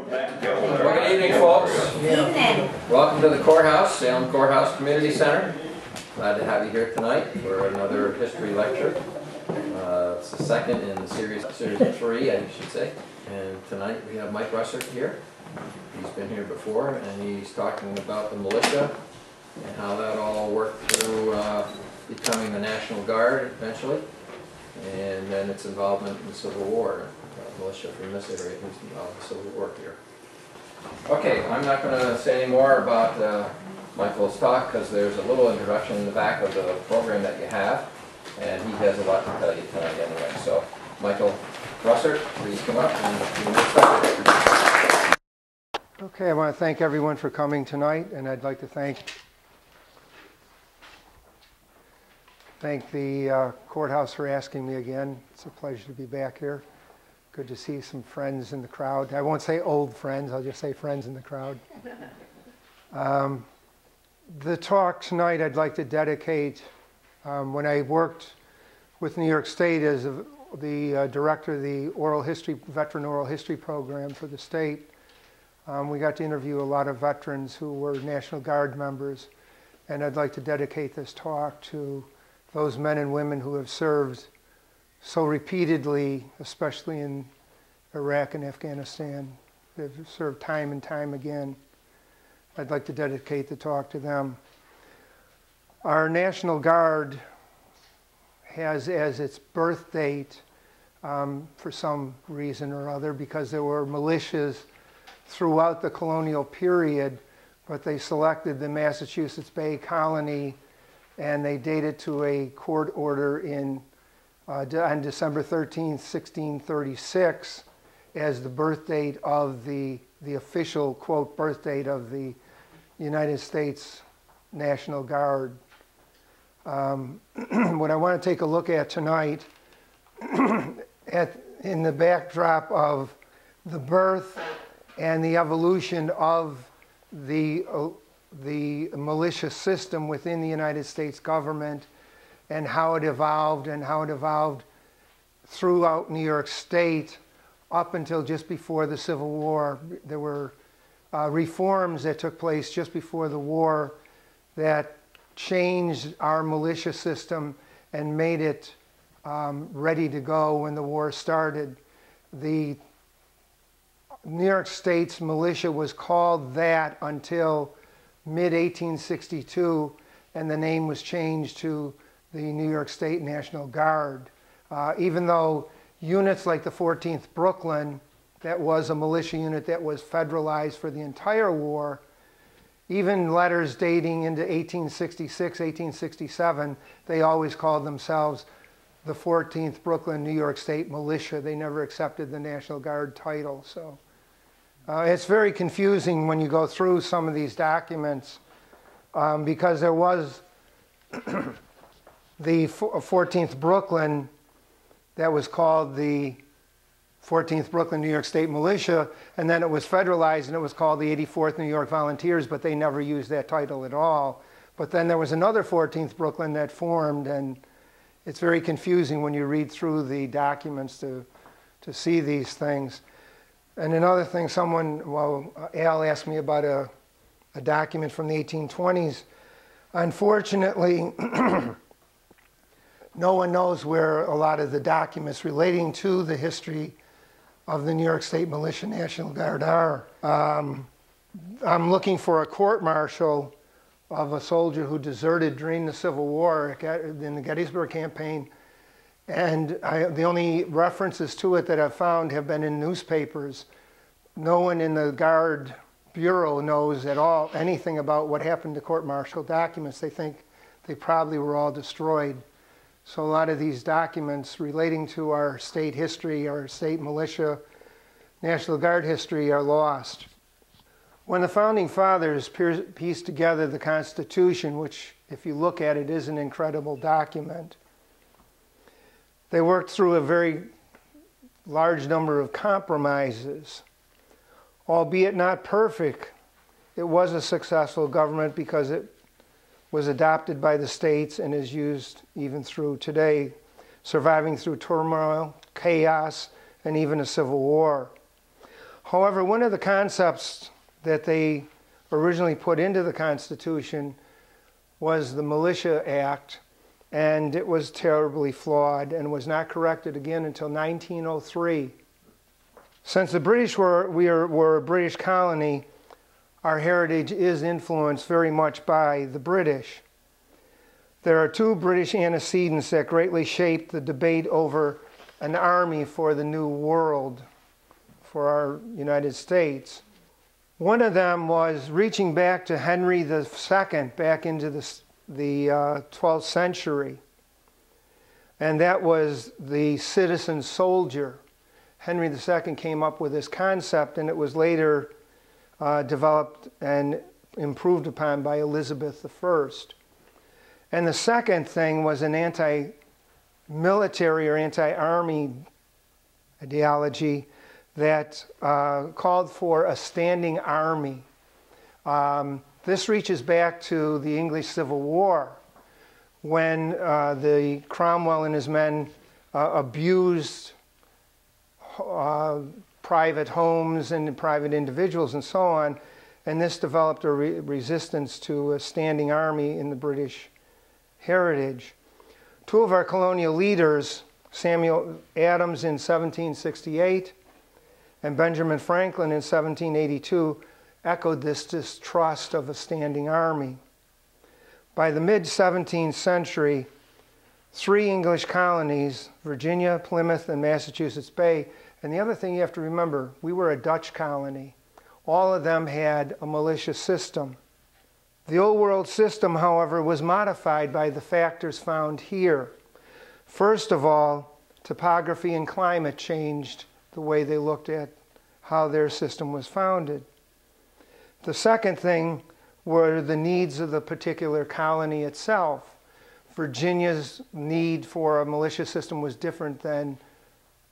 Well, good evening, folks. Evening. Welcome to the courthouse, Salem Courthouse Community Center. Glad to have you here tonight for another history lecture. It's the second in the series of 3, I should say. And tonight we have Mike Russert here. He's been here before, and he's talking about the militia and how that all worked through becoming the National Guard eventually, and then its involvement in the Civil War. Militia from this area who's involved in the Civil War here. Okay, I'm not going to say any more about Michael's talk because there's a little introduction in the back of the program that you have, and he has a lot to tell you tonight anyway. So, Michael Russert, please come up and you can get started. Okay, I want to thank everyone for coming tonight, and I'd like to thank the courthouse for asking me again. It's a pleasure to be back here. Good to see some friends in the crowd. I won't say old friends, I'll just say friends in the crowd. The talk tonight I'd like to dedicate, when I worked with New York State as the director of the veteran oral history program for the state, we got to interview a lot of veterans who were National Guard members, and I'd like to dedicate this talk to those men and women who have served so repeatedly, especially in Iraq and Afghanistan. They've served time and time again. I'd like to dedicate the talk to them. Our National Guard has as its birth date, for some reason or other, because there were militias throughout the colonial period, but they selected the Massachusetts Bay Colony, and they dated to a court order on December 13th, 1636, as the birth date of the official, quote, birth date of the United States National Guard. What I want to take a look at tonight, in the backdrop of the birth and the evolution of the militia system within the United States government, and how it evolved throughout New York State up until just before the Civil War. There were reforms that took place just before the war that changed our militia system and made it ready to go when the war started. The New York State's militia was called that until mid-1862, and the name was changed to the New York State National Guard. Even though units like the 14th Brooklyn, that was a militia unit that was federalized for the entire war, even letters dating into 1866, 1867, they always called themselves the 14th Brooklyn New York State Militia. They never accepted the National Guard title. So it's very confusing when you go through some of these documents, because there was the 14th Brooklyn that was called the 14th Brooklyn New York State Militia, and then it was federalized and it was called the 84th New York Volunteers, but they never used that title at all. But then there was another 14th Brooklyn that formed, and it's very confusing when you read through the documents to see these things. And another thing, Al asked me about a document from the 1820s. Unfortunately, no one knows where a lot of the documents relating to the history of the New York State Militia National Guard are. I'm looking for a court-martial of a soldier who deserted during the Civil War in the Gettysburg Campaign, and the only references to it that I've found have been in newspapers. No one in the Guard Bureau knows at all anything about what happened to court-martial documents. They think they probably were all destroyed. So a lot of these documents relating to our state history, our state militia, National Guard history are lost. When the Founding Fathers pieced together the Constitution, which if you look at it is an incredible document, they worked through a very large number of compromises. Albeit not perfect, it was a successful government because it was adopted by the states and is used even through today, surviving through turmoil, chaos, and even a civil war. However, one of the concepts that they originally put into the Constitution was the Militia Act, and it was terribly flawed and was not corrected again until 1903. Since the British were a British colony, our heritage is influenced very much by the British. There are two British antecedents that greatly shaped the debate over an army for the New World, for our United States. One of them was reaching back to Henry II, back into the 12th century. And that was the citizen soldier. Henry II came up with this concept, and it was later developed and improved upon by Elizabeth I. And the second thing was an anti-military or anti-army ideology that called for a standing army. This reaches back to the English Civil War, when the Cromwell and his men abused private homes and private individuals and so on, and this developed a resistance to a standing army in the British heritage. Two of our colonial leaders, Samuel Adams in 1768 and Benjamin Franklin in 1782, echoed this distrust of a standing army. By the mid-17th century, 3 English colonies, Virginia, Plymouth, and Massachusetts Bay, and the other thing you have to remember, we were a Dutch colony. All of them had a militia system. The Old World system, however, was modified by the factors found here. First of all, topography and climate changed the way they looked at how their system was founded. The second thing were the needs of the particular colony itself. Virginia's need for a militia system was different than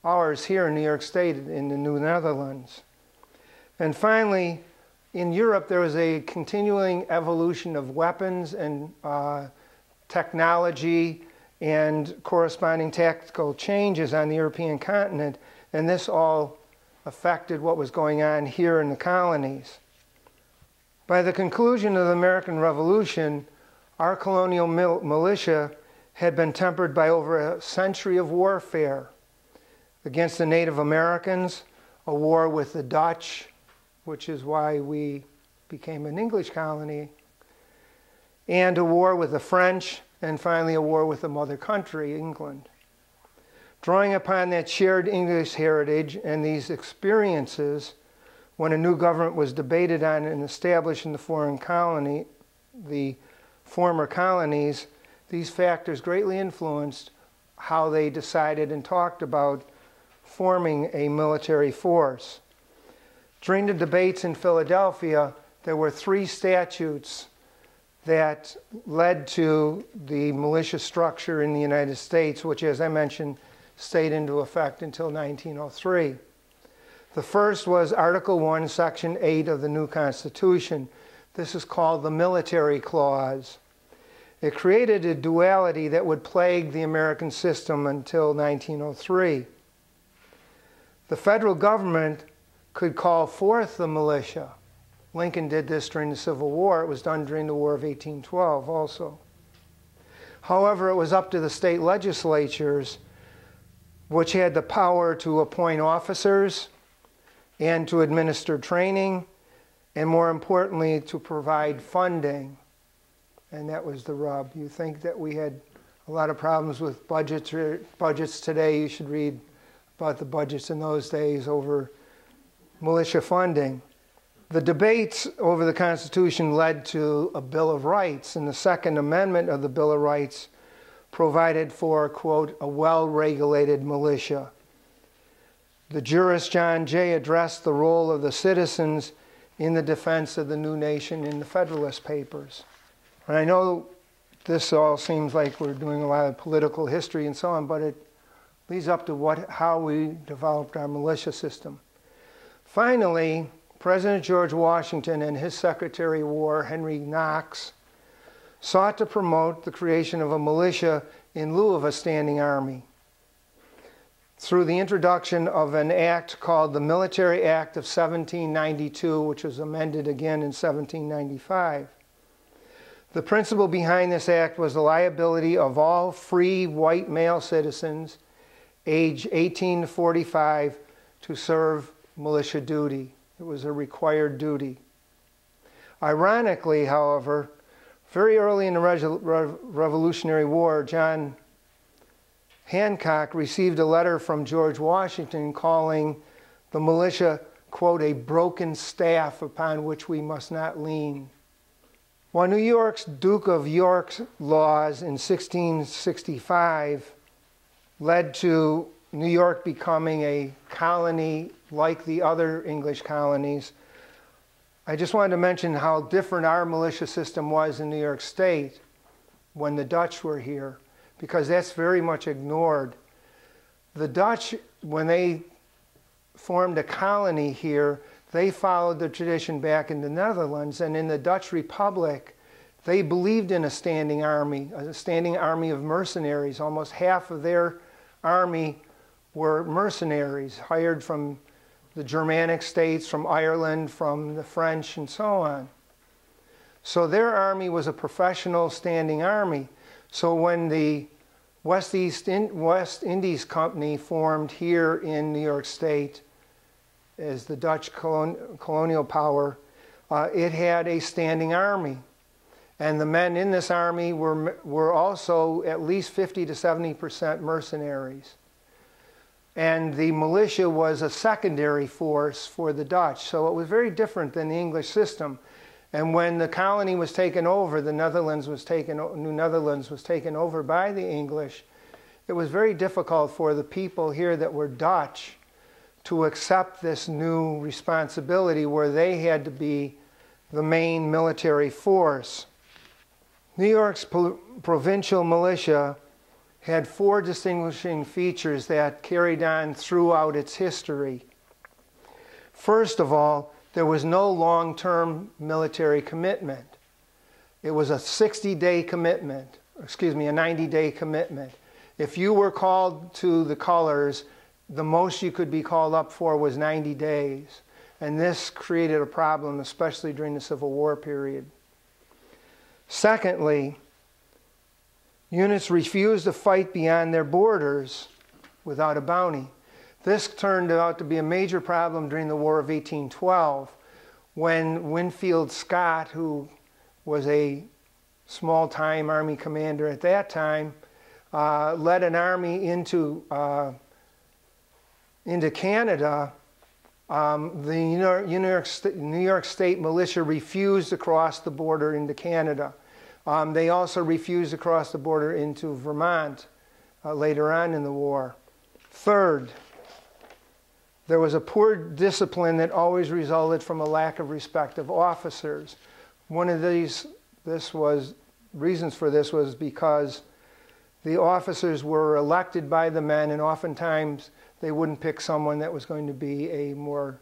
ours here in New York State in the New Netherlands. And finally, in Europe, there was a continuing evolution of weapons and technology and corresponding tactical changes on the European continent, and this all affected what was going on here in the colonies. By the conclusion of the American Revolution, our colonial militia had been tempered by over a century of warfare against the Native Americans, a war with the Dutch, which is why we became an English colony, and a war with the French, and finally a war with the mother country, England. Drawing upon that shared English heritage and these experiences, when a new government was debated on and established in the former colonies, these factors greatly influenced how they decided and talked about forming a military force. During the debates in Philadelphia, there were 3 statutes that led to the militia structure in the United States, which, as I mentioned, stayed into effect until 1903. The first was Article 1, Section 8 of the new Constitution. This is called the Military Clause. It created a duality that would plague the American system until 1903. The federal government could call forth the militia. Lincoln did this during the Civil War. It was done during the War of 1812 also. However, it was up to the state legislatures, which had the power to appoint officers and to administer training, and more importantly, to provide funding. And that was the rub. You think that we had a lot of problems with budgets today. You should read about the budgets in those days over militia funding. The debates over the Constitution led to a Bill of Rights, and the Second Amendment of the Bill of Rights provided for, quote, a well-regulated militia. The jurist John Jay addressed the role of the citizens in the defense of the new nation in the Federalist Papers. And I know this all seems like we're doing a lot of political history and so on, but it leads up to how we developed our militia system. Finally, President George Washington and his Secretary of War, Henry Knox, sought to promote the creation of a militia in lieu of a standing army. through the introduction of an act called the Military Act of 1792, which was amended again in 1795. The principle behind this act was the liability of all free white male citizens age 18 to 45 to serve militia duty. It was a required duty. Ironically, however, very early in the Revolutionary War, John Hancock received a letter from George Washington calling the militia, quote, a broken staff upon which we must not lean. While New York's Duke of York's laws in 1665 led to New York becoming a colony like the other English colonies, I just wanted to mention how different our militia system was in New York State when the Dutch were here, because that's very much ignored. The Dutch, when they formed a colony here, they followed the tradition back in the Netherlands, and in the Dutch Republic, they believed in a standing army of mercenaries. Almost half of their army were mercenaries, hired from the Germanic states, from Ireland, from the French, and so on. So their army was a professional standing army. So when the West Indies Company formed here in New York State as the Dutch colonial power, it had a standing army. And the men in this army were also at least 50 to 70% mercenaries. And the militia was a secondary force for the Dutch. So it was very different than the English system. And when the colony was taken over, New Netherlands was taken over by the English, it was very difficult for the people here that were Dutch to accept this new responsibility where they had to be the main military force. New York's provincial militia had 4 distinguishing features that carried on throughout its history. First of all, there was no long-term military commitment. It was a 60-day commitment, a 90-day commitment. If you were called to the colors, the most you could be called up for was 90 days. And this created a problem, especially during the Civil War period. Secondly, units refused to fight beyond their borders without a bounty. This turned out to be a major problem during the War of 1812, when Winfield Scott, who was a small-time Army commander at that time, led an army into Canada. The New York State militia refused to cross the border into Canada. They also refused to cross the border into Vermont later on in the war. Third, there was a poor discipline that always resulted from a lack of respect of officers. One of reasons for this was because the officers were elected by the men, and oftentimes they wouldn't pick someone that was going to be a more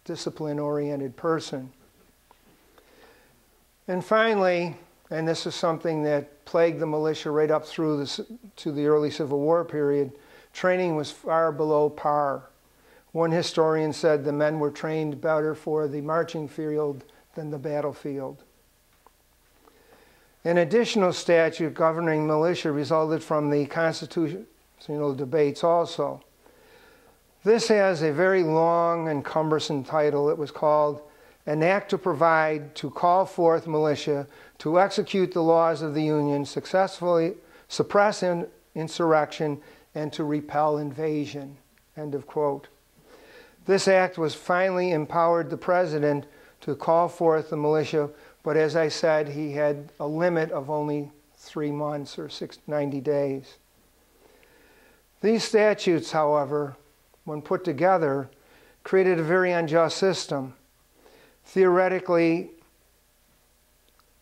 discipline-oriented person. And finally, and this is something that plagued the militia right up through to the early Civil War period, training was far below par. One historian said the men were trained better for the marching field than the battlefield. An additional statute governing militia resulted from the constitutional debates also. This has a very long and cumbersome title. It was called An Act to Provide to Call Forth Militia to Execute the Laws of the Union, Successfully Suppress Insurrection, and to Repel Invasion. End of quote. This act was finally empowered the president to call forth the militia, but as I said, he had a limit of only 3 months or 90 days. These statutes, however, when put together, created a very unjust system. Theoretically,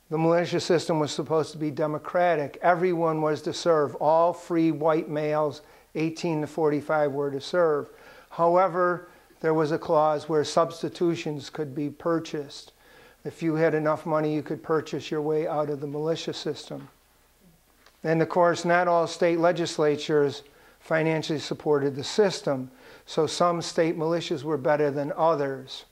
the militia system was supposed to be democratic. Everyone was to serve. All free white males, 18 to 45, were to serve. However, there was a clause where substitutions could be purchased. If you had enough money, you could purchase your way out of the militia system. And of course, not all state legislatures financially supported the system. So some state militias were better than others.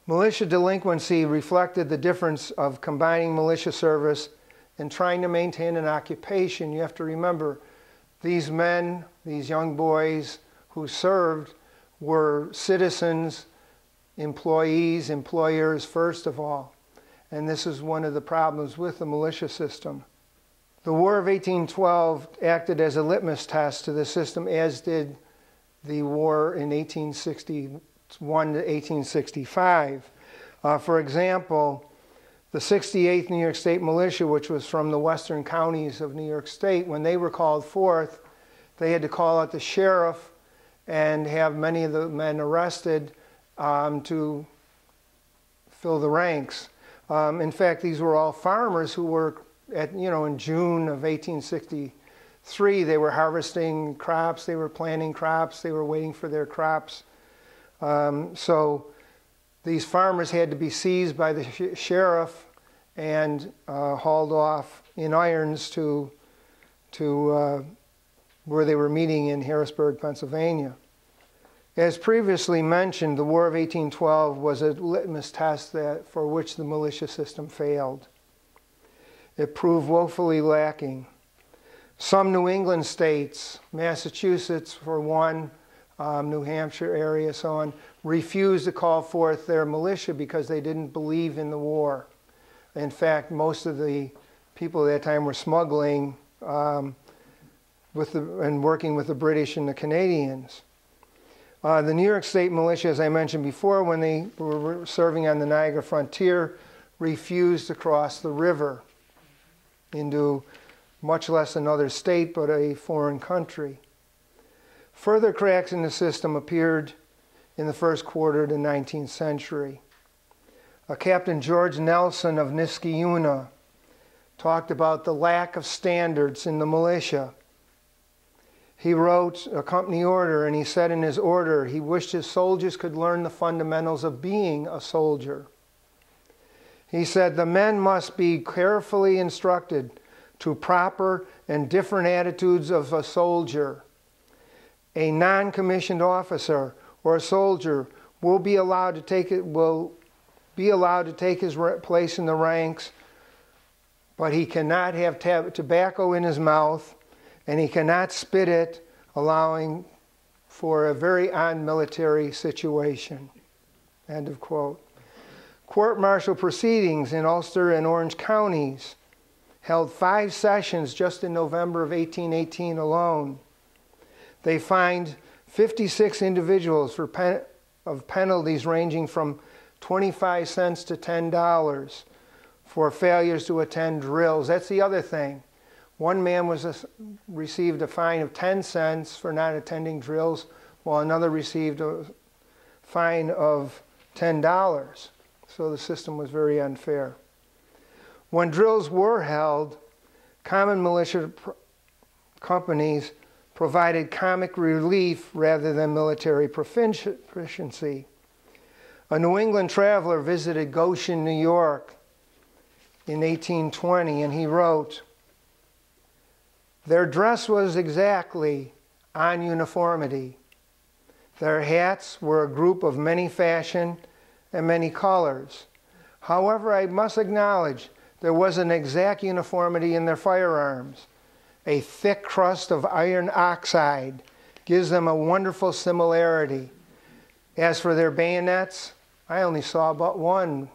Militia delinquency reflected the difference of combining militia service and trying to maintain an occupation. You have to remember, these men, these young boys who served were citizens, employees, employers first of all. And this is one of the problems with the militia system. The War of 1812 acted as a litmus test to the system, as did the war in 1861 to 1865. For example, the 68th New York State Militia, which was from the western counties of New York State, when they were called forth, they had to call out the sheriff and have many of the men arrested to fill the ranks. In fact, these were all farmers who were in June of 1863, they were harvesting crops, they were planting crops, they were waiting for their crops. So these farmers had to be seized by the sheriff and hauled off in irons to where they were meeting in Harrisburg, Pennsylvania. As previously mentioned, the War of 1812 was a litmus test for which the militia system failed. It proved woefully lacking. Some New England states, Massachusetts for one, New Hampshire area, so on, refused to call forth their militia because they didn't believe in the war. In fact, most of the people at that time were smuggling and working with the British and the Canadians. The New York State Militia, as I mentioned before, when they were serving on the Niagara frontier, refused to cross the river into much less another state, but a foreign country. Further cracks in the system appeared in the first quarter of the 19th century. Captain George Nelson of Niskayuna talked about the lack of standards in the militia. He wrote a company order, and he said in his order he wished his soldiers could learn the fundamentals of being a soldier. He said the men must be carefully instructed to proper and different attitudes of a soldier. A non-commissioned officer or a soldier will be allowed to take his place in the ranks, but he cannot have tobacco in his mouth, and he cannot spit it, allowing for a very un-military situation. End of quote. Court-martial proceedings in Ulster and Orange counties held 5 sessions just in November of 1818 alone. They fined 56 individuals of penalties ranging from 25 cents to $10 for failures to attend drills. That's the other thing. One man received a fine of 10 cents for not attending drills, while another received a fine of $10. So the system was very unfair. When drills were held, common militia companies provided comic relief rather than military proficiency. A New England traveler visited Goshen, New York in 1820, and he wrote, "Their dress was exactly on uniformity. Their hats were a group of many fashion and many colors. However, I must acknowledge there was an exact uniformity in their firearms. A thick crust of iron oxide gives them a wonderful similarity. As for their bayonets, I only saw but one."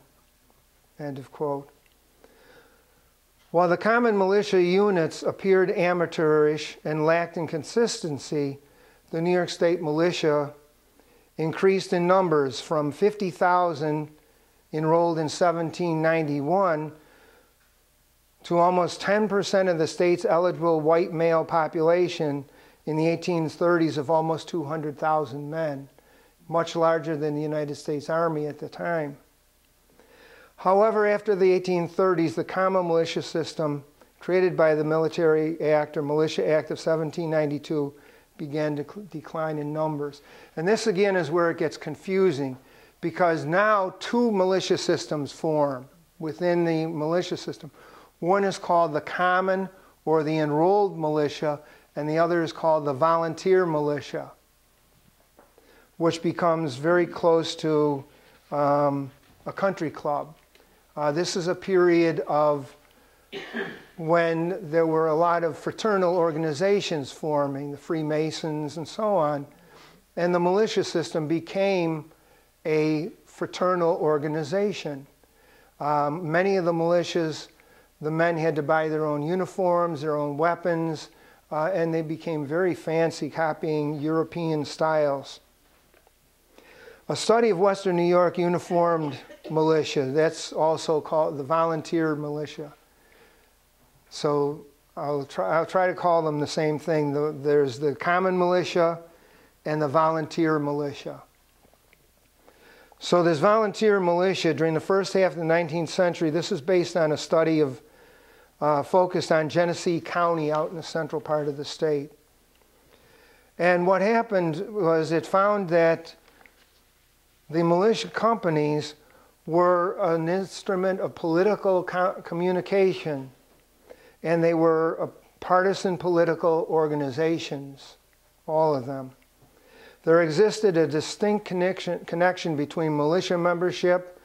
End of quote. While the common militia units appeared amateurish and lacked in consistency, the New York State Militia increased in numbers from 50,000 enrolled in 1791 to almost 10% of the state's eligible white male population in the 1830s of almost 200,000 men, much larger than the United States Army at the time. However, after the 1830s, the common militia system created by the Military Act or Militia Act of 1792 began to decline in numbers. And this again is where it gets confusing, because now 2 militia systems form within the militia system. One is called the common or the enrolled militia, and the other is called the volunteer militia, which becomes very close to a country club. This is a period of when there were a lot of fraternal organizations forming, the Freemasons and so on, and the militia system became a fraternal organization. Many of the militias, the men had to buy their own uniforms, their own weapons, and they became very fancy, copying European styles. A study of Western New York uniformed militia, that's also called the volunteer militia. So I'll try to call them the same thing. There's the common militia and the volunteer militia. So this volunteer militia during the first half of the 19th century, this is based on a study of focused on Genesee County out in the central part of the state. And what happened was it found that the militia companies were an instrument of political communication, and they were partisan political organizations, all of them. There existed a distinct connection between militia membership,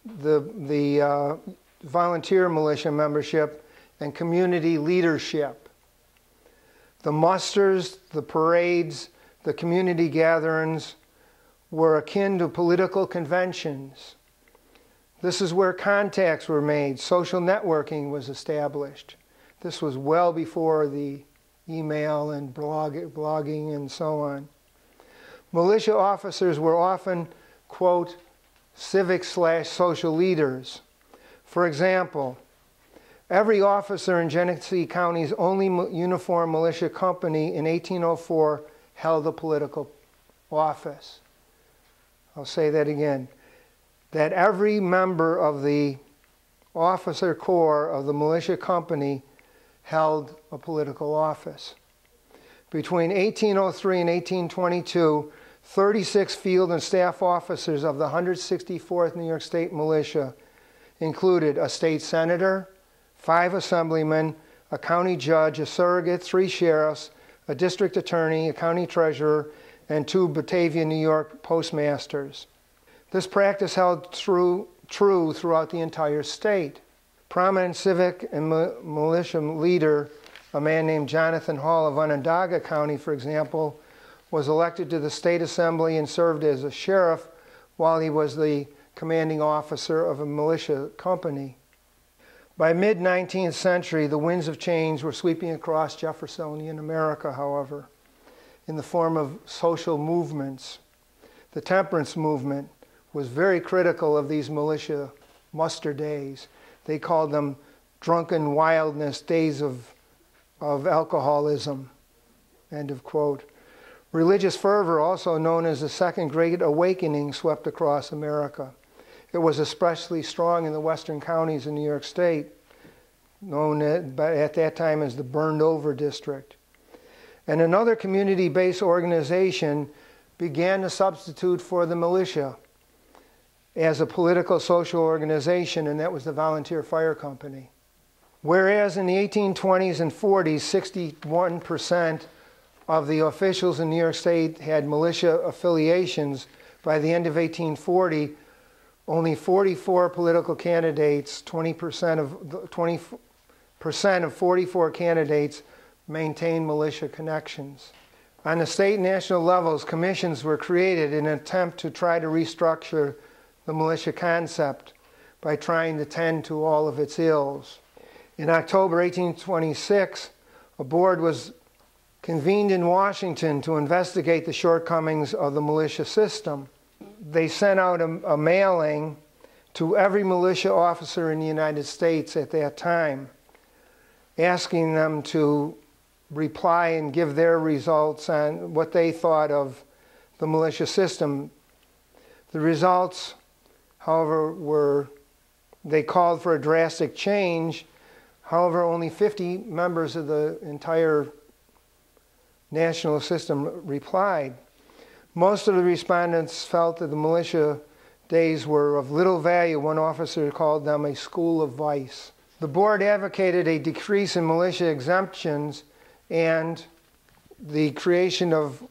the volunteer militia membership, and community leadership. The musters, the parades, the community gatherings were akin to political conventions. This is where contacts were made. Social networking was established. This was well before the email and blogging and so on. Militia officers were often, quote, civic/social leaders. For example, every officer in Genesee County's only uniformed militia company in 1804 held a political office. I'll say that again. That every member of the officer corps of the militia company held a political office. Between 1803 and 1822, 36 field and staff officers of the 164th New York State Militia included a state senator, 5 assemblymen, a county judge, a surrogate, 3 sheriffs, a district attorney, a county treasurer, and 2 Batavia, New York postmasters. This practice held true throughout the entire state. Prominent civic and militia leader, a man named Jonathan Hall of Onondaga County, for example, was elected to the state assembly and served as a sheriff while he was the commanding officer of a militia company. By mid-19th century, the winds of change were sweeping across Jeffersonian America, however, in the form of social movements. The temperance movement was very critical of these militia muster days. They called them drunken wildness, days of alcoholism, end of quote. Religious fervor, also known as the Second Great Awakening, swept across America. It was especially strong in the western counties in New York State, known at that time as the Burned Over District. And another community-based organization began to substitute for the militia as a political social organization, and that was the Volunteer Fire Company. Whereas in the 1820s and 40s, 61% of the officials in New York State had militia affiliations, by the end of 1840, only 44 political candidates, 20% of 44 candidates maintained militia connections. On the state and national levels, commissions were created in an attempt to try to restructure the militia concept by trying to tend to all of its ills. In October 1826, a board was convened in Washington to investigate the shortcomings of the militia system. They sent out a mailing to every militia officer in the United States at that time, asking them to reply and give their results on what they thought of the militia system. The results, however, they called for a drastic change. However, only 50 members of the entire national system replied. Most of the respondents felt that the militia days were of little value. One officer called them a school of vice. The board advocated a decrease in militia exemptions and the creation of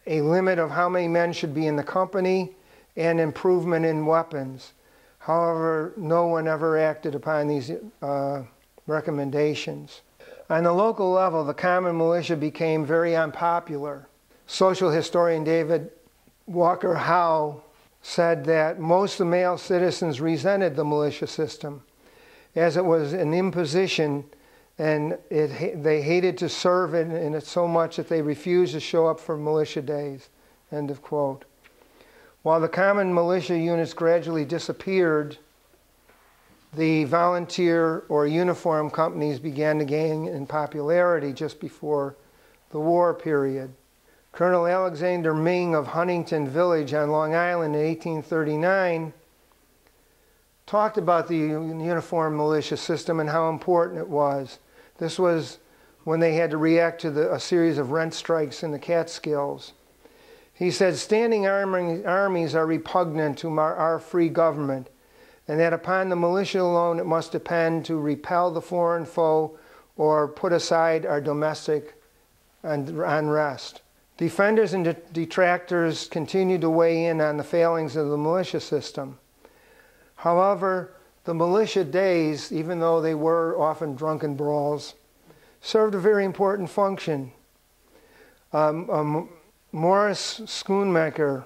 a limit of how many men should be in the company and improvement in weapons. However, no one ever acted upon these recommendations. On the local level, the common militia became very unpopular. Social historian David Walker Howe said that most of the male citizens resented the militia system, as it was an imposition, and they hated to serve in it so much that they refused to show up for militia days. End of quote. While the common militia units gradually disappeared, the volunteer or uniform companies began to gain in popularity just before the war period. Colonel Alexander Ming of Huntington Village on Long Island in 1839 talked about the uniform militia system and how important it was. This was when they had to react to a series of rent strikes in the Catskills. He said, standing armies are repugnant to our free government, and that upon the militia alone it must depend to repel the foreign foe or put aside our domestic unrest. Defenders and detractors continued to weigh in on the failings of the militia system. However, the militia days, even though they were often drunken brawls, served a very important function. Morris Schoonmaker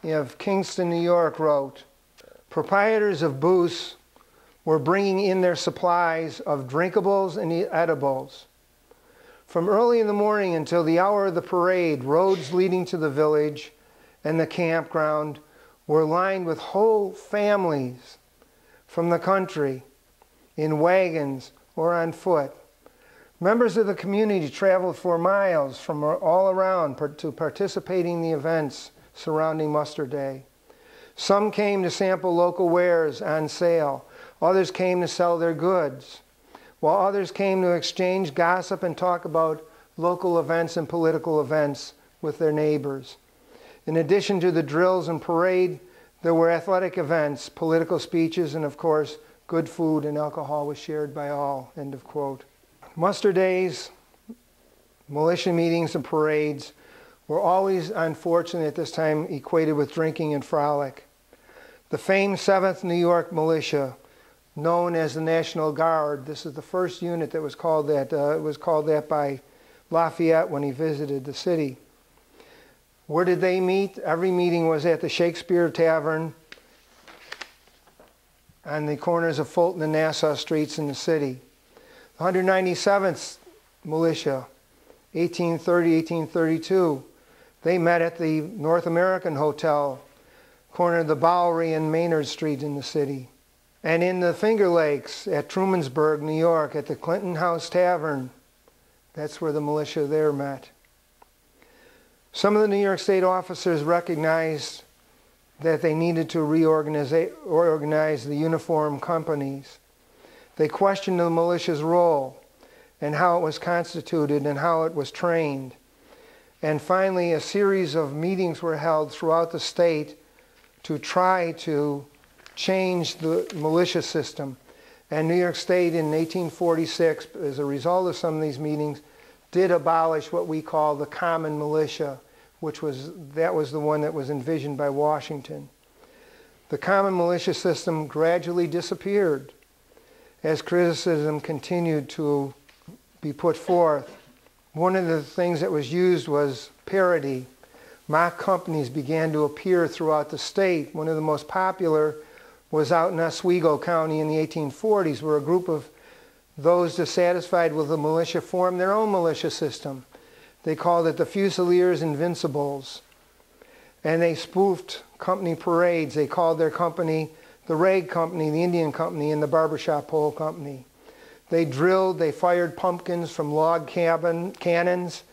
of Kingston, New York wrote, proprietors of booths were bringing in their supplies of drinkables and edibles. From early in the morning until the hour of the parade, roads leading to the village and the campground were lined with whole families from the country in wagons or on foot. Members of the community traveled for miles from all around to participating in the events surrounding Muster Day. Some came to sample local wares on sale. Others came to sell their goods, while others came to exchange gossip and talk about local events and political events with their neighbors. In addition to the drills and parade, there were athletic events, political speeches, and of course, good food and alcohol was shared by all, end of quote. Muster days, militia meetings, and parades were always, unfortunately at this time, equated with drinking and frolic. The famed 7th New York Militia, known as the National Guard, this is the first unit that was called that. It was called that by Lafayette when he visited the city. Where did they meet? Every meeting was at the Shakespeare Tavern on the corners of Fulton and Nassau Streets in the city. The 197th Militia, 1830-1832, they met at the North American Hotel, corner of the Bowery and Maynard Street in the city. And in the Finger Lakes at Trumansburg, New York, at the Clinton House Tavern, that's where the militia there met. Some of the New York State officers recognized that they needed to organize the uniform companies. They questioned the militia's role and how it was constituted and how it was trained. And finally, a series of meetings were held throughout the state to try to change the militia system. And New York State in 1846, as a result of some of these meetings, did abolish what we call the common militia, that was the one that was envisioned by Washington. The common militia system gradually disappeared as criticism continued to be put forth. One of the things that was used was parody. Mock companies began to appear throughout the state. One of the most popular was out in Oswego County in the 1840s, where a group of those dissatisfied with the militia formed their own militia system. They called it the Fusiliers Invincibles. And they spoofed company parades. They called their company the Rag Company, the Indian Company, and the Barbershop Pole Company. They drilled, they fired pumpkins from log cannons,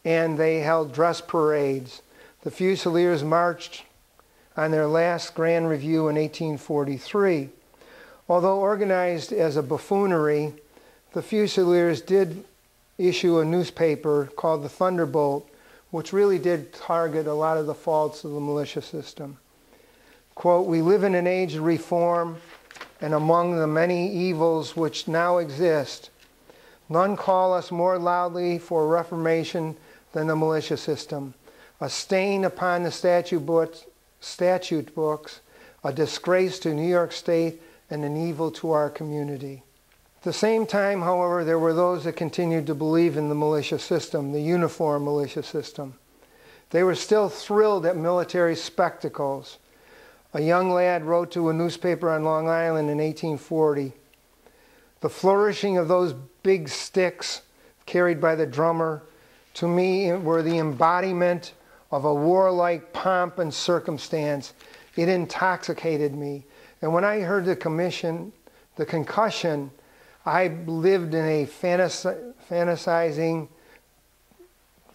and they held dress parades. The Fusiliers marched on their last grand review in 1843. Although organized as a buffoonery, the Fusiliers did issue a newspaper called the Thunderbolt, which really did target a lot of the faults of the militia system. Quote, "We live in an age of reform, and among the many evils which now exist, None call us more loudly for reformation than the militia system, a stain upon the statute books, a disgrace to New York State, and an evil to our community. At the same time, however, there were those that continued to believe in the militia system, the uniform militia system. They were still thrilled at military spectacles. A young lad wrote to a newspaper on Long Island in 1840, "The flourishing of those big sticks carried by the drummer, to me were the embodiment of a warlike pomp and circumstance. It intoxicated me. And when I heard the concussion, I lived in a fantasizing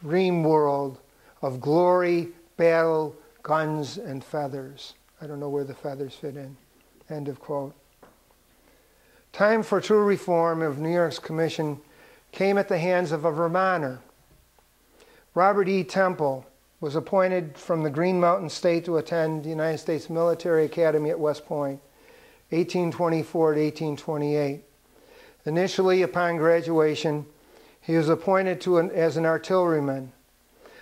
dream world of glory, battle, guns, and feathers." I don't know where the feathers fit in. End of quote. Time for true reform of New York's commission came at the hands of a Vermonter. Robert E. Temple was appointed from the Green Mountain State to attend the United States Military Academy at West Point, 1824 to 1828. Initially, upon graduation, he was appointed as an artilleryman.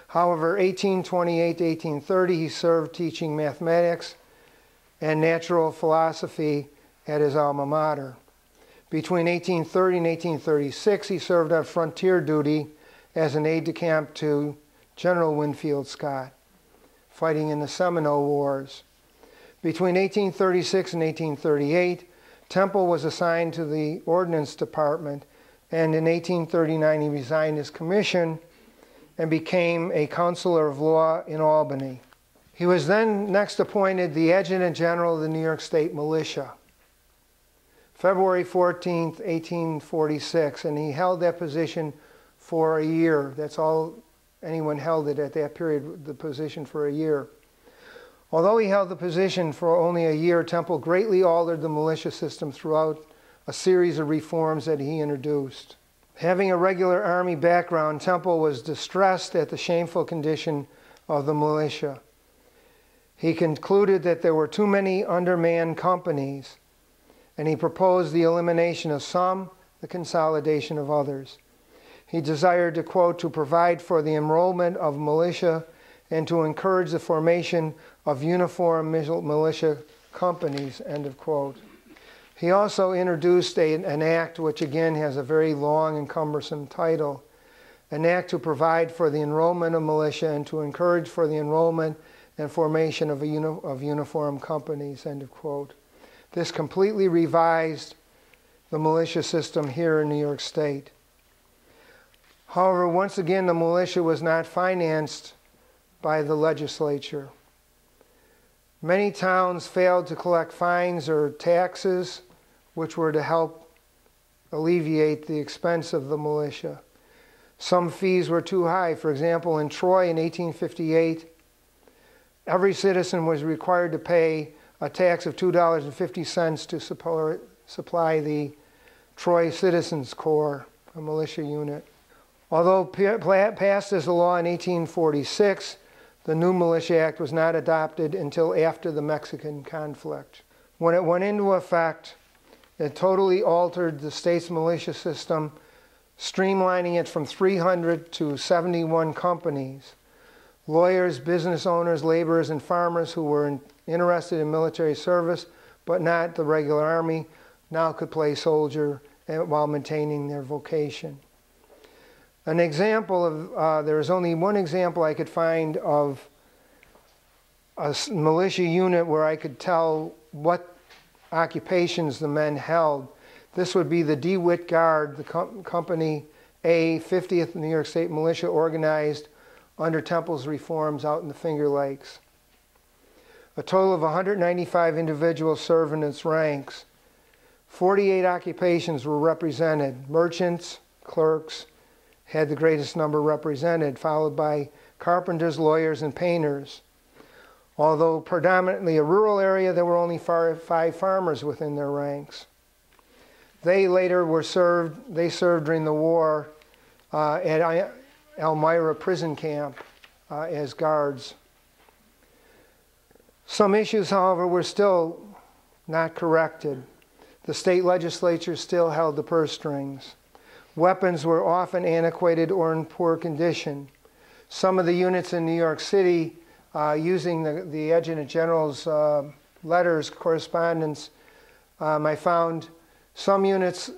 However, 1828 to 1830, he served teaching mathematics and natural philosophy at his alma mater. Between 1830 and 1836, he served on frontier duty as an aide-de-camp to General Winfield Scott, fighting in the Seminole Wars. Between 1836 and 1838, Temple was assigned to the Ordnance Department, and in 1839 he resigned his commission and became a counselor of law in Albany. He was then next appointed the Adjutant General of the New York State Militia, February 14, 1846, and he held that position for a year. That's all anyone held it at that period, the position for a year. Although he held the position for only a year, Temple greatly altered the militia system throughout a series of reforms that he introduced. Having a regular Army background, Temple was distressed at the shameful condition of the militia. He concluded that there were too many undermanned companies, and he proposed the elimination of some, the consolidation of others. He desired to, quote, to provide for the enrollment of militia and to encourage the formation of uniform militia companies, end of quote. He also introduced an act which again has a very long and cumbersome title, an act to provide for the enrollment of militia and to encourage for the enrollment and formation of uniform companies, end of quote. This completely revised the militia system here in New York State. However, once again, the militia was not financed by the legislature. Many towns failed to collect fines or taxes, which were to help alleviate the expense of the militia. Some fees were too high. For example, in Troy in 1858, every citizen was required to pay a tax of $2.50 to supply the Troy Citizens Corps, a militia unit. Although passed as a law in 1846, the new Militia Act was not adopted until after the Mexican conflict. When it went into effect, it totally altered the state's militia system, streamlining it from 300 to 71 companies. Lawyers, business owners, laborers, and farmers who were interested in military service, but not the regular army, now could play soldier while maintaining their vocation. An example of, there is only one example I could find of a militia unit where I could tell what occupations the men held. This would be the DeWitt Guard, the Company A, 50th New York State Militia, organized under Temple's reforms out in the Finger Lakes. A total of 195 individuals served in its ranks. 48 occupations were represented. Merchants, clerks, had the greatest number represented, followed by carpenters, lawyers, and painters. Although predominantly a rural area, there were only 5 farmers within their ranks. They later served during the war at Elmira prison camp as guards. Some issues, however, were still not corrected. The state legislature still held the purse strings. Weapons were often antiquated or in poor condition. Some of the units in New York City, using the Adjutant General's letters, correspondence, I found some units,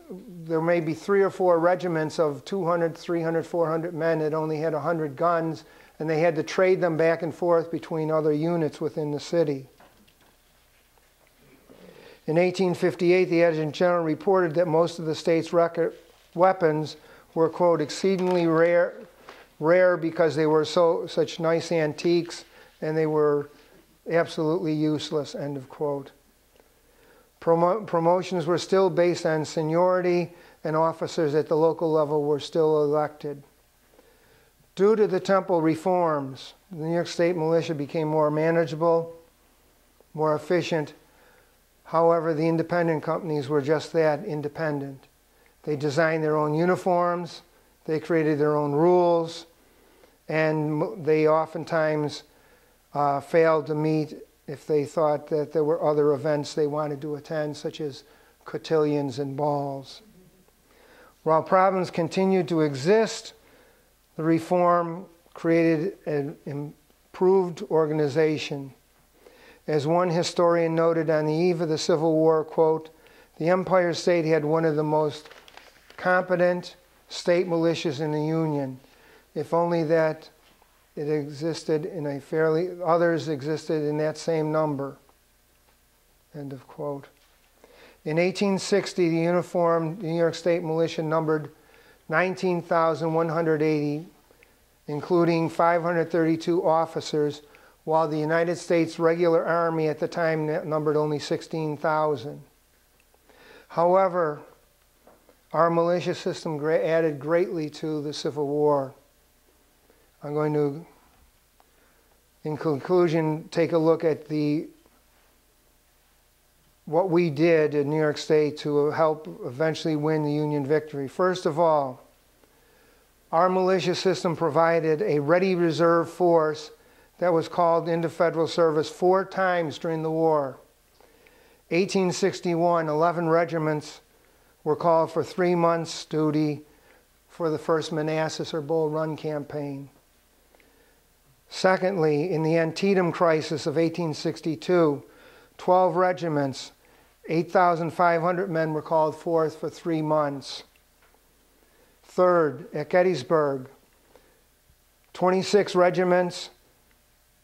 there may be 3 or 4 regiments of 200, 300, 400 men that only had 100 guns, and they had to trade them back and forth between other units within the city. In 1858, the Adjutant General reported that most of the state's weapons were, quote, exceedingly rare because they were such nice antiques, and they were absolutely useless, end of quote. Promotions were still based on seniority, and officers at the local level were still elected. Due to the temple reforms, the New York State Militia became more manageable, more efficient. However, the independent companies were just that, independent. They designed their own uniforms, they created their own rules, and they oftentimes failed to meet if they thought that there were other events they wanted to attend, such as cotillions and balls. While problems continued to exist, the reform created an improved organization. As one historian noted on the eve of the Civil War, quote, the Empire State had one of the most competent state militias in the Union, if only that it existed in a others existed in that same number, end of quote. In 1860, the uniformed New York State Militia numbered 19,180, including 532 officers, while the United States regular army at the time numbered only 16,000. However, our militia system added greatly to the Civil War. I'm going to, in conclusion, take a look at what we did in New York State to help eventually win the Union victory. First of all, our militia system provided a ready reserve force that was called into federal service 4 times during the war. 1861, 11 regiments were called for 3 months' duty for the first Manassas or Bull Run campaign. Secondly, in the Antietam crisis of 1862, 12 regiments, 8,500 men were called forth for 3 months. Third, at Gettysburg, 26 regiments,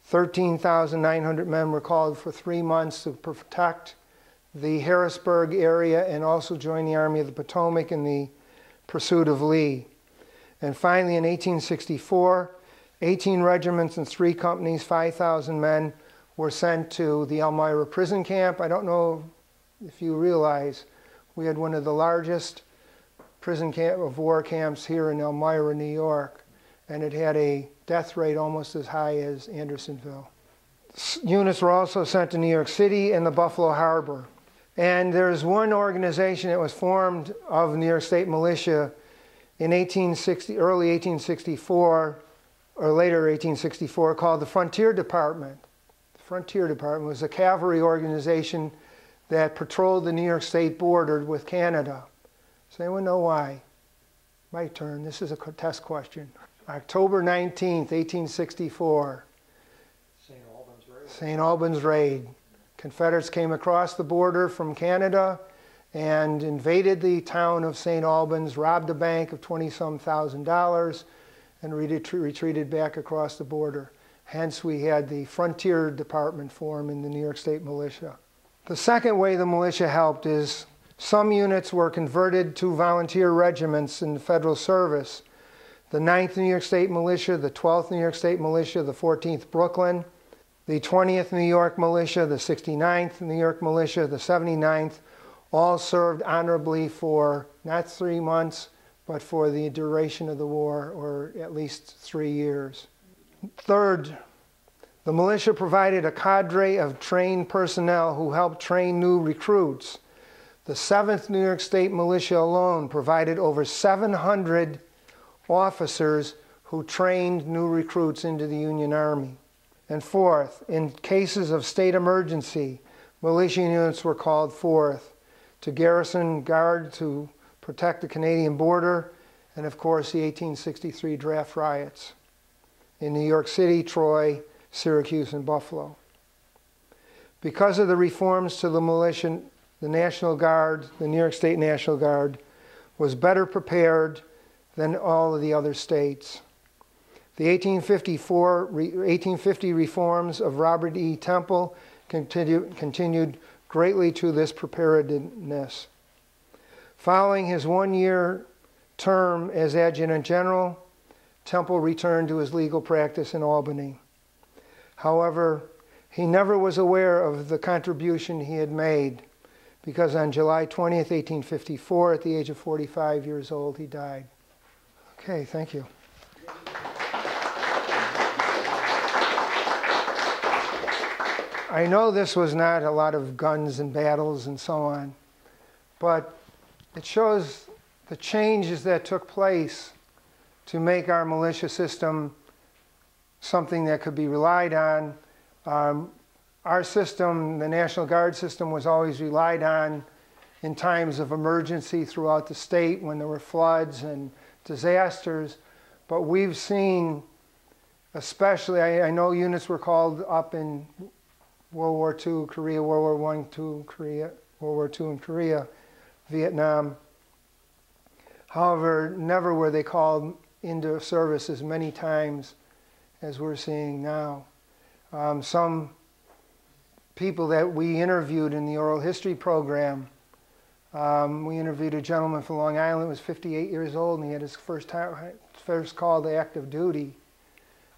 13,900 men were called for 3 months to protect the Harrisburg area and also join the Army of the Potomac in the pursuit of Lee. And finally, in 1864, 18 regiments and 3 companies, 5,000 men, were sent to the Elmira prison camp. I don't know if you realize, we had one of the largest prison camp of war camps here in Elmira, New York, and it had a death rate almost as high as Andersonville. Units were also sent to New York City and the Buffalo Harbor. And there's one organization that was formed of New York State Militia in early 1864, or later 1864, called the Frontier Department. The Frontier Department was a cavalry organization that patrolled the New York State border with Canada. Does anyone know why? My turn. This is a test question. October 19th, 1864. St. Albans Raid. Confederates came across the border from Canada and invaded the town of St. Albans, robbed a bank of $20-some thousand, and retreated back across the border. Hence, we had the Frontier Department form in the New York State Militia. The second way the militia helped is some units were converted to volunteer regiments in the federal service. The 9th New York State Militia, the 12th New York State Militia, the 14th Brooklyn, the 20th New York Militia, the 69th New York Militia, the 79th, all served honorably for not 3 months, but for the duration of the war, or at least 3 years. Third, the militia provided a cadre of trained personnel who helped train new recruits. The 7th New York State Militia alone provided over 700 officers who trained new recruits into the Union Army. And fourth, in cases of state emergency, militia units were called forth to garrison guard to protect the Canadian border and of course the 1863 draft riots in New York City, Troy, Syracuse, and Buffalo. Because of the reforms to the militia, the National Guard, the New York State National Guard, was better prepared than all of the other states. The 1850 reforms of Robert E. Temple continued greatly to this preparedness. Following his one-year term as Adjutant General, Temple returned to his legal practice in Albany. However, he never was aware of the contribution he had made, because on July 20th, 1854, at the age of 45 years old, he died. Okay, thank you. I know this was not a lot of guns and battles and so on, but it shows the changes that took place to make our militia system something that could be relied on. Our system, the National Guard system, was always relied on in times of emergency throughout the state when there were floods and disasters. But we've seen, especially, I know units were called up in World War II, Korea, World War I, Korea, World War II in Korea, Vietnam. However, never were they called into service as many times as we're seeing now. Some people that we interviewed in the oral history program, we interviewed a gentleman from Long Island who was 58 years old, and he had his first call to active duty.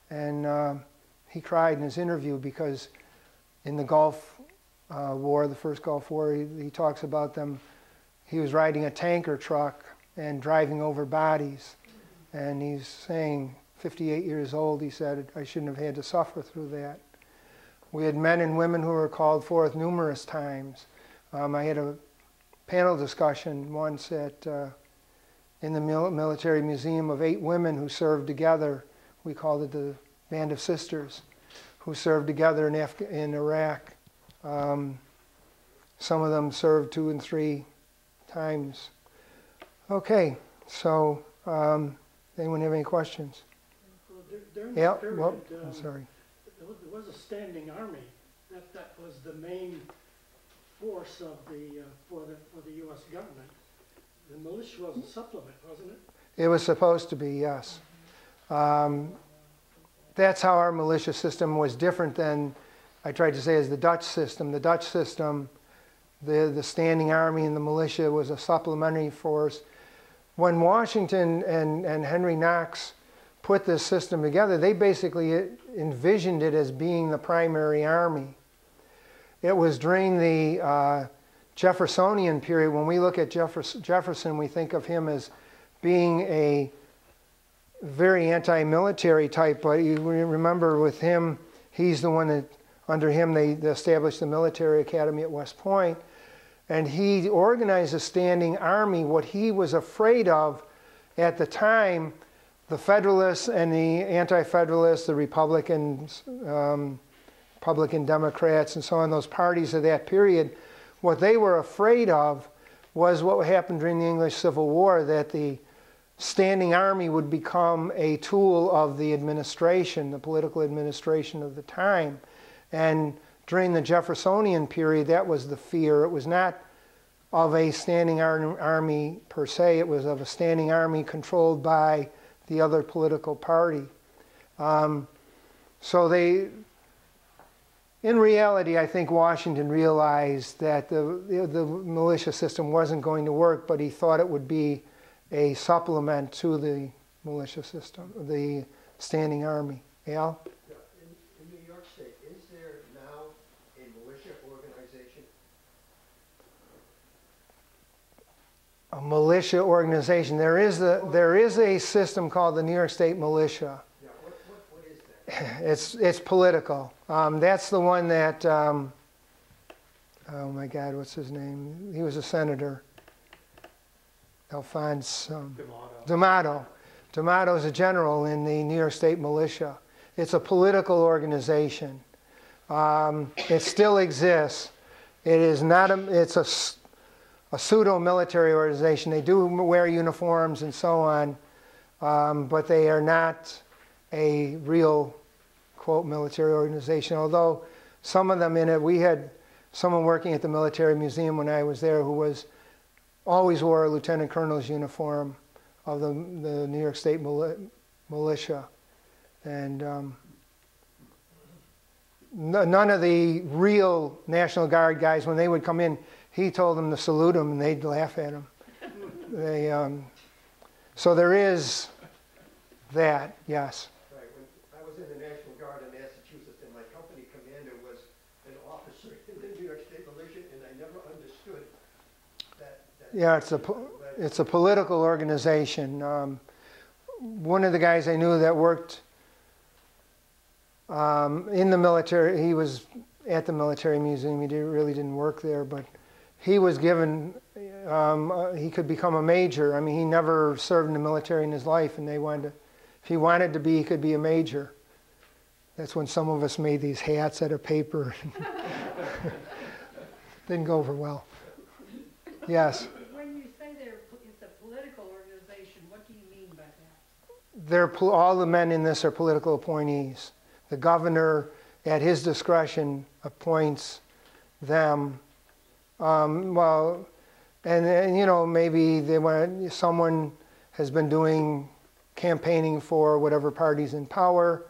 And he cried in his interview because in the Gulf War, the first Gulf War, he talks about them. He was riding a tanker truck and driving over bodies. And he's saying, 58 years old, he said, I shouldn't have had to suffer through that. We had men and women who were called forth numerous times. I had a panel discussion once in the Military Museum of 8 women who served together. We called it the Band of Sisters, who served together in Iraq. Some of them served 2 and 3 times. Okay, so anyone have any questions? Well, during Yeah, this period, well, I'm sorry. There was a standing army. That was the main force of for the U.S. government. The militia was a supplement, wasn't it? It was supposed to be, yes. That's how our militia system was different than, I tried to say, as the Dutch system. The Dutch system, the standing army and the militia was a supplementary force. When Washington and Henry Knox put this system together, they basically envisioned it as being the primary army. It was during the Jeffersonian period. When we look at Jefferson, we think of him as being a very anti-military type, but you remember with him, he's the one that, under him, they established the military academy at West Point, and he organized a standing army. What he was afraid of at the time, the Federalists and the Anti-Federalists, the Republicans, Republican Democrats, and so on, those parties of that period, what they were afraid of was what happened during the English Civil War, that the standing army would become a tool of the administration, the political administration of the time. And during the Jeffersonian period, that was the fear. It was not of a standing army per se, it was of a standing army controlled by the other political party. So they, in reality, I think Washington realized that the militia system wasn't going to work, but he thought it would be a supplement to the militia system, the standing army. Al? In New York State, is there now a militia organization? A militia organization. There is a system called the New York State Militia. Yeah, what is that? It's political. That's the one that, oh my God, what's his name? He was a senator. Alphonse D'Amato. D'Amato is a general in the New York State Militia. It's a political organization. It still exists. It is not it's a pseudo-military organization. They do wear uniforms and so on, but they are not a real, quote, military organization, although some of them in it, we had someone working at the military museum when I was there who always wore a lieutenant colonel's uniform of the New York State militia. And none of the real National Guard guys, when they would come in, he told them to salute them and they'd laugh at him. So there is that, yes. Right. When I was in the National Guard in Massachusetts, and my company commander was an officer in the New York State Militia, and I never understood that yeah, it's a political organization. One of the guys I knew that worked in the military, he was at the military museum. He really didn't work there, but he was given, he could become a major. I mean, he never served in the military in his life, and if he wanted to be, he could be a major. That's when some of us made these hats out of paper. Didn't go over well. Yes? When you say it's a political organization, what do you mean by that? All the men in this are political appointees. The governor, at his discretion, appoints them. Well, and you know, maybe someone has been doing campaigning for whatever party's in power,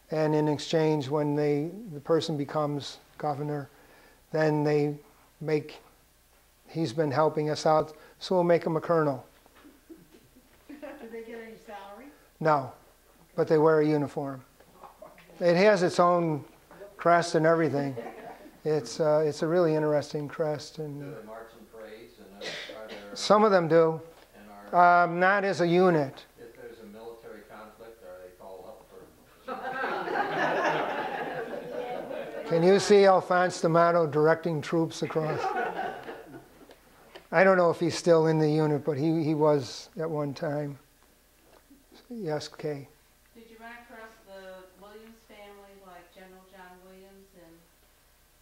and in exchange, when the person becomes governor, then he's been helping us out, so we'll make him a colonel. Do they get any salary? No, but they wear a uniform. It has its own crest and everything. It's a really interesting crest. And Do they march in parades? And are there, some of them do. And Not as a unit. if there's a military conflict, are they called up for? Can you see Alphonse D'Amato directing troops across? I don't know if he's still in the unit, but he was at one time. Yes, Kay. Did you run across the Williams family, like General John Williams and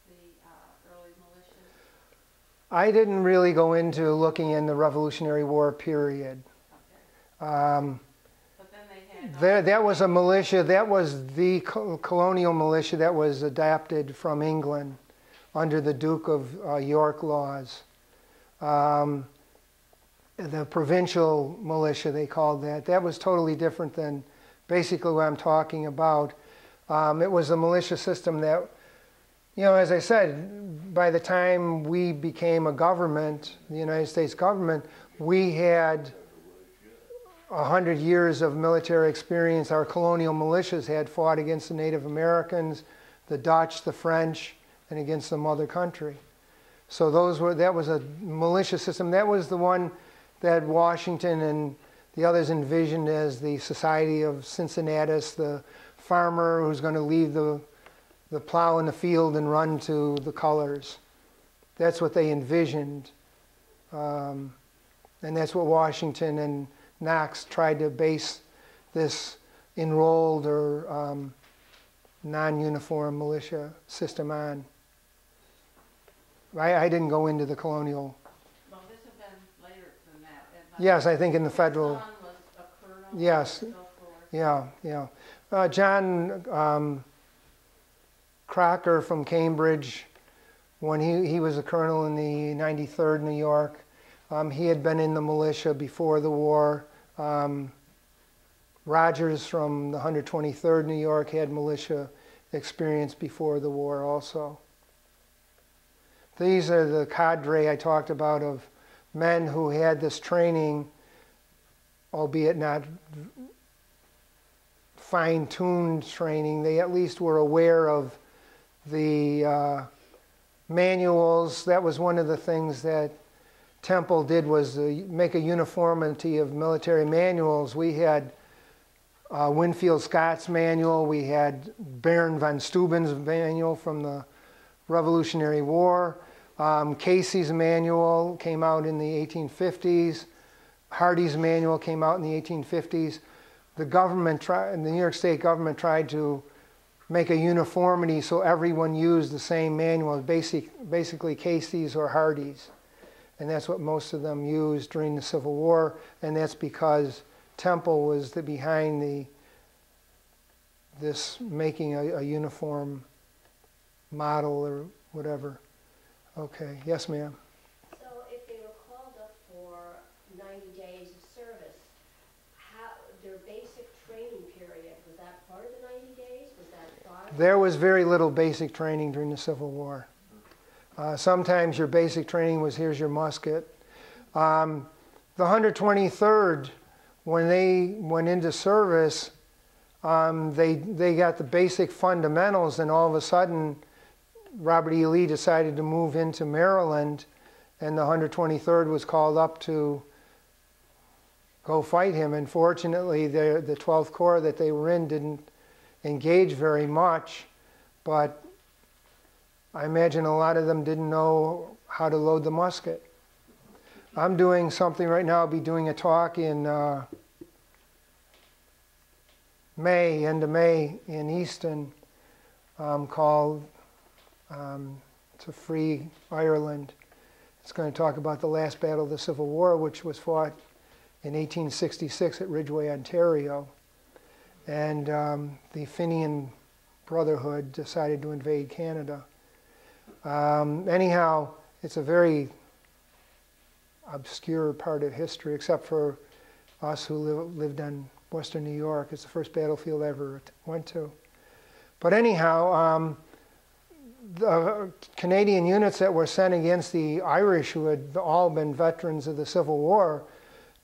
the early militias? I didn't really go into looking in the Revolutionary War period. Okay. But then they had... That was a militia, that was the colonial militia that was adapted from England under the Duke of York laws. The provincial militia, they called that. That was totally different than basically what I'm talking about. It was a militia system that, you know, as I said, by the time we became a government, the United States government, we had 100 years of military experience. Our colonial militias had fought against the Native Americans, the Dutch, the French, and against the mother country. So that was a militia system. That was the one that Washington and the others envisioned as the Society of Cincinnatus, the farmer who's going to leave the plow in the field and run to the colors. That's what they envisioned. And that's what Washington and Knox tried to base this enrolled or non-uniform militia system on. I didn't go into the colonial. Well, this had been later than that. Yes, I think in the federal. His son was a colonel. Yes. And so forth. Yeah. John Crocker from Cambridge, when he was a colonel in the 93rd New York, he had been in the militia before the war. Rogers from the 123rd New York had militia experience before the war also. These are the cadre I talked about of men who had this training, albeit not fine-tuned training. They at least were aware of the manuals. That was one of the things that Temple did, was make a uniformity of military manuals. We had Winfield Scott's manual. We had Baron von Steuben's manual from the Revolutionary War. Casey's manual came out in the 1850s. Hardy's manual came out in the 1850s. The New York State government tried to make a uniformity so everyone used the same manual, basically Casey's or Hardy's. And that's what most of them used during the Civil War, and that's because temple was behind this making a uniform model or whatever. Okay, yes ma'am. So if they were called up for 90 days of service, their basic training period, was that part of the 90 days? Was that part? There was very little basic training during the Civil War. Sometimes your basic training was, here's your musket. The 123rd, when they went into service, they got the basic fundamentals, and all of a sudden Robert E. Lee decided to move into Maryland, and the 123rd was called up to go fight him. And fortunately, the 12th Corps that they were in didn't engage very much, but I imagine a lot of them didn't know how to load the musket. I'm doing something right now. I'll be doing a talk in May, end of May, in Easton, called To Free Ireland. It's going to talk about the last battle of the Civil War, which was fought in 1866 at Ridgeway, Ontario. And the Fenian Brotherhood decided to invade Canada. Anyhow, it's a very obscure part of history, except for us who lived in Western New York. It's the first battlefield I ever went to. But anyhow, the Canadian units that were sent against the Irish, who had all been veterans of the Civil War,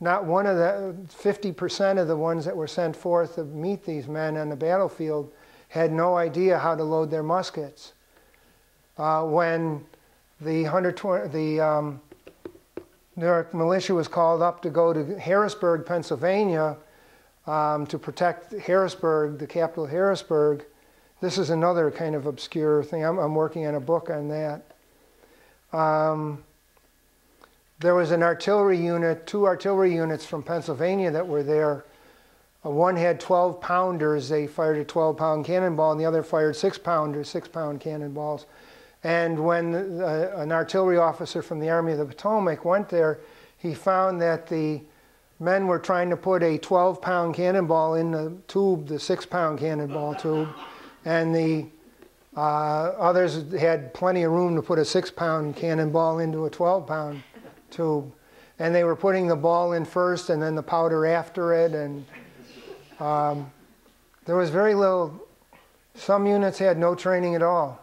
not one of the 50% of the ones that were sent forth to meet these men on the battlefield had no idea how to load their muskets. When the New York militia was called up to go to Harrisburg, Pennsylvania, to protect Harrisburg, the capital Harrisburg. This is another kind of obscure thing. I'm working on a book on that. There was an artillery unit, 2 artillery units from Pennsylvania that were there. One had 12-pounders. They fired a 12-pound cannonball, and the other fired 6-pounders, 6-pound cannonballs. And when an artillery officer from the Army of the Potomac went there, he found that the men were trying to put a 12-pound cannonball in the tube, the 6-pound cannonball tube, and the others had plenty of room to put a 6-pound cannonball into a 12-pound tube. And they were putting the ball in first and then the powder after it, and there was very little. Some units had no training at all.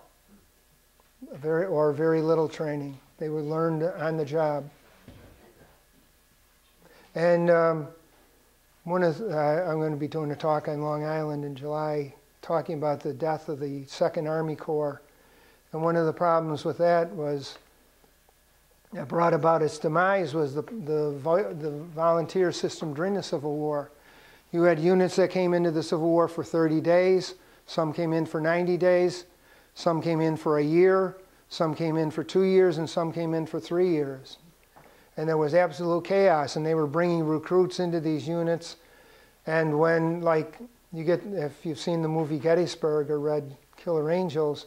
Very little training. They were learned on the job. And I'm going to be doing a talk on Long Island in July, talking about the death of the 2nd Army Corps. And one of the problems with that that brought about its demise was the volunteer system during the Civil War. You had units that came into the Civil War for 30 days. Some came in for 90 days. Some came in for a year, some came in for 2 years, and some came in for 3 years. And there was absolute chaos, and they were bringing recruits into these units. And when, like, if you've seen the movie Gettysburg or read Killer Angels,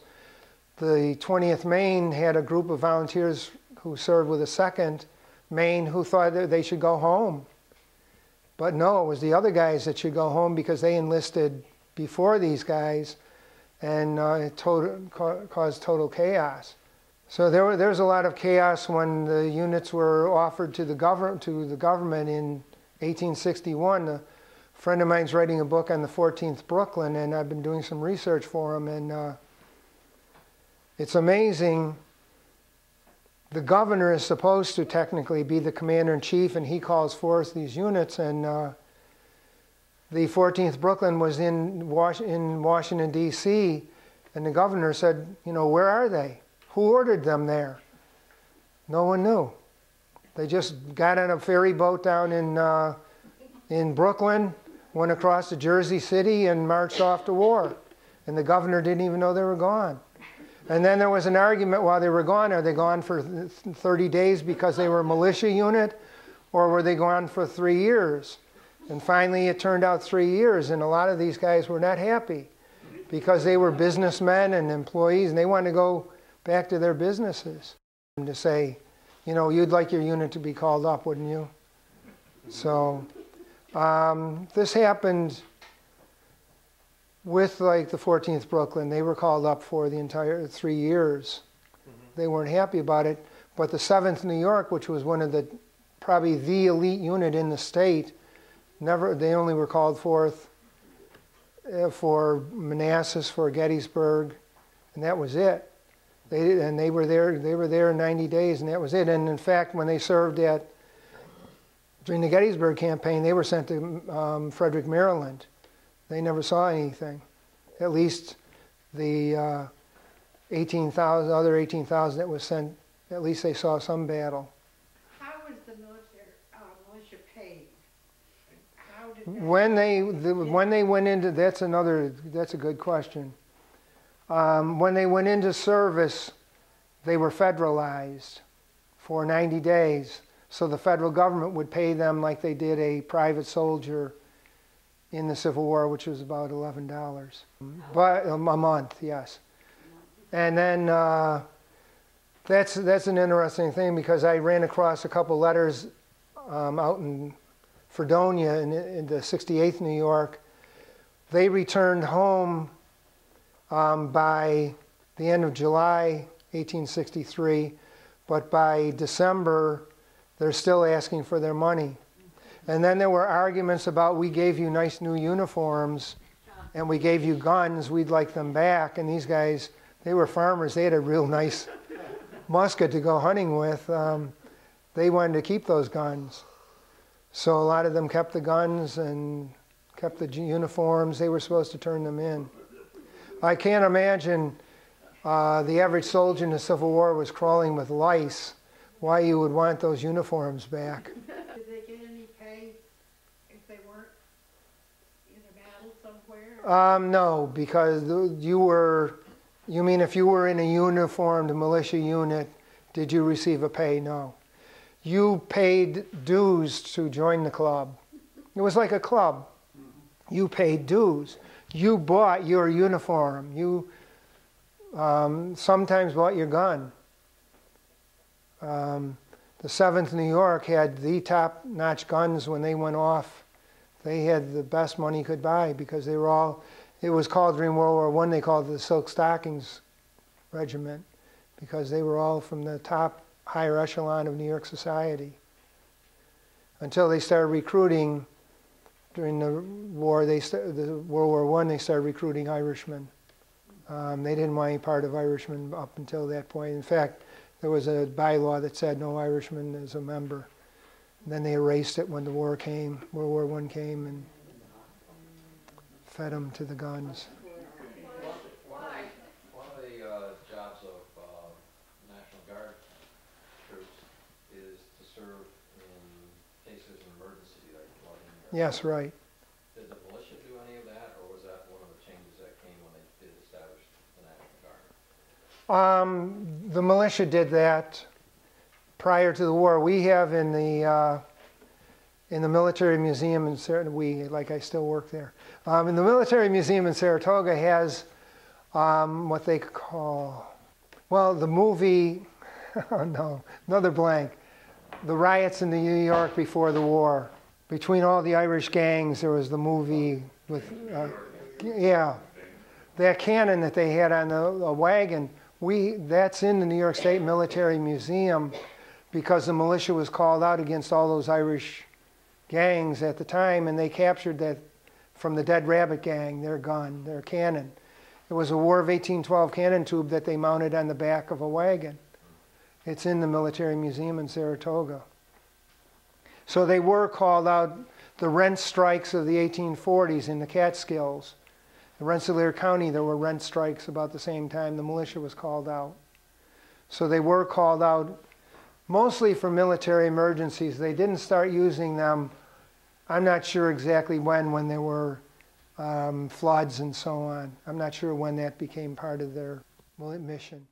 the 20th Maine had a group of volunteers who served with the 2nd Maine who thought that they should go home. But no, it was the other guys that should go home because they enlisted before these guys, and it caused total chaos. So there was a lot of chaos when the units were offered to the government in 1861. A friend of mine's writing a book on the 14th Brooklyn, and I've been doing some research for him, and it's amazing. The governor is supposed to technically be the commander-in-chief, and he calls forth these units, and the 14th Brooklyn was in Washington, D.C., and the governor said, where are they? Who ordered them there? No one knew. They just got on a ferry boat down in Brooklyn, went across to Jersey City, and marched off to war. And the governor didn't even know they were gone. And then there was an argument while they were gone. Are they gone for 30 days because they were a militia unit, or were they gone for 3 years? And finally, it turned out 3 years, and a lot of these guys were not happy because they were businessmen and employees, and they wanted to go back to their businesses. And to say, you'd like your unit to be called up, wouldn't you? So This happened with like the 14th Brooklyn. They were called up for the entire 3 years. They weren't happy about it. But the 7th New York, which was one of the, probably the elite unit in the state, they only were called forth for Manassas, for Gettysburg, and that was it. They were there 90 days, and that was it. And in fact, when they served during the Gettysburg campaign, they were sent to Frederick, Maryland. They never saw anything. At least the other 18,000 that was sent, at least they saw some battle. How was the militia paid? How did When they went into, that's a good question. When they went into service, they were federalized for 90 days. So the federal government would pay them like they did a private soldier in the Civil War, which was about $11. But a month, yes. And then that's an interesting thing, because I ran across a couple letters out in Fredonia in the 68th New York. They returned home by the end of July 1863, but by December they're still asking for their money. And then there were arguments about, we gave you nice new uniforms and we gave you guns, we'd like them back. And these guys, they were farmers, they had a real nice musket to go hunting with. They wanted to keep those guns. So a lot of them kept the guns and kept the uniforms. They were supposed to turn them in. I can't imagine the average soldier in the Civil War was crawling with lice, why you would want those uniforms back. Did they get any pay if they weren't in a battle somewhere? No, because you mean if you were in a uniformed militia unit, did you receive a pay? No. You paid dues to join the club. It was like a club. You paid dues. You bought your uniform. You sometimes bought your gun. The 7th New York had the top-notch guns when they went off. They had the best money could buy, because they were all, it was called during World War I, they called it the Silk Stockings Regiment, because they were all from the top higher echelon of New York society. Until they started recruiting during the war, the World War I, they started recruiting Irishmen. They didn't want any part of Irishmen up until that point. In fact, there was a bylaw that said no Irishman as a member. And then they erased it when the war came, World War I came, and fed them to the guns. One of the jobs of National Guard troops is to serve in cases of emergency, like flooding. Yes, right. Did the militia do any of that, or was that one of the changes that came when they did establish the National Guard? The militia did that prior to the war. We have in the military museum in Saratoga, like I still work there. In the military museum in Saratoga has what they call, well, the movie, oh no, another blank. The riots in New York before the war. Between all the Irish gangs, there was the movie with, yeah, that cannon that they had on a wagon. That's in the New York State Military Museum, because the militia was called out against all those Irish gangs at the time, and they captured that from the Dead Rabbit Gang, their gun, their cannon. It was a War of 1812 cannon tube that they mounted on the back of a wagon. It's in the Military Museum in Saratoga. So they were called out, the rent strikes of the 1840s in the Catskills. In Rensselaer County, there were rent strikes about the same time the militia was called out. So they were called out mostly for military emergencies. They didn't start using them, I'm not sure exactly when there were floods and so on. I'm not sure when that became part of their mission.